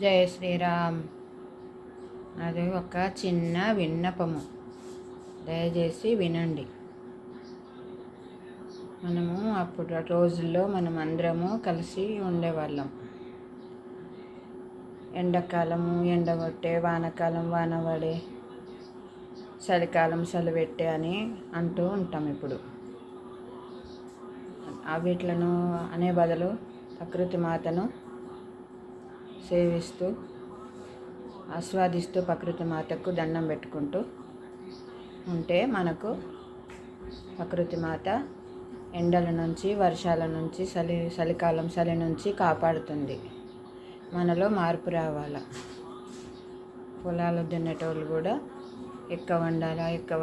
జయ శ్రీరామ్. అది ఒక చిన్న విన్నపము, దయచేసి వినండి. మనము అప్పుడు రోజుల్లో మనం అందరము కలిసి ఉండేవాళ్ళం. ఎండాకాలము ఎండగొట్టే, వానకాలం వానపడే, చలికాలం చలిపెట్టే అని అంటూ ఉంటాం. ఇప్పుడు వీటిలను అనే బదులు ప్రకృతి మాతను సేవిస్తూ ఆస్వాదిస్తూ ప్రకృతి మాతకు దండం పెట్టుకుంటూ ఉంటే మనకు ప్రకృతి మాత ఎండల నుంచి, వర్షాల నుంచి, చలికాలం చలి నుంచి కాపాడుతుంది. మనలో మార్పు రావాల. పొలాలు దున్నేటోళ్ళు కూడా ఎక్కువ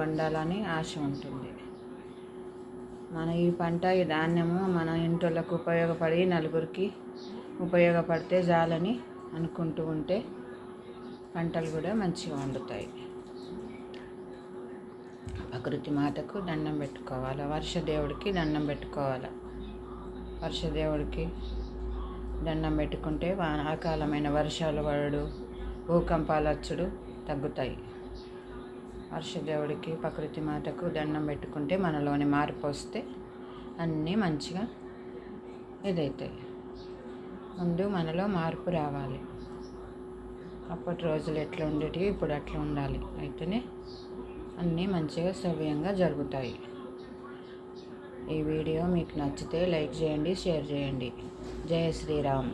వండాలని ఆశ ఉంటుంది. మన ఈ పంట, ఈ ధాన్యము మన ఇంట్లోకి ఉపయోగపడి నలుగురికి ఉపయోగపడితే చాలని అనుకుంటూ ఉంటే పంటలు కూడా మంచిగా వండుతాయి. ప్రకృతి మాతకు దండం పెట్టుకోవాలి. వర్షదేవుడికి దండం పెట్టుకోవాలి. వర్షదేవుడికి దండం పెట్టుకుంటే అకాలమైన వర్షాలు పడడు, భూకంపాలు వచ్చుడు తగ్గుతాయి. వర్షదేవుడికి ప్రకృతి మాతకు దండం పెట్టుకుంటే మనలోని మార్పు వస్తే అన్నీ మంచిగా ఇదవుతాయి. ముందు మనలో మార్పు రావాలి. అప్పటి రోజులు ఎట్లా ఉండేటివి ఇప్పుడు అట్లా ఉండాలి. అయితేనే అన్నీ మంచిగా సవ్యంగా జరుగుతాయి. ఈ వీడియో మీకు నచ్చితే లైక్ చేయండి, షేర్ చేయండి. జయ శ్రీరామ్.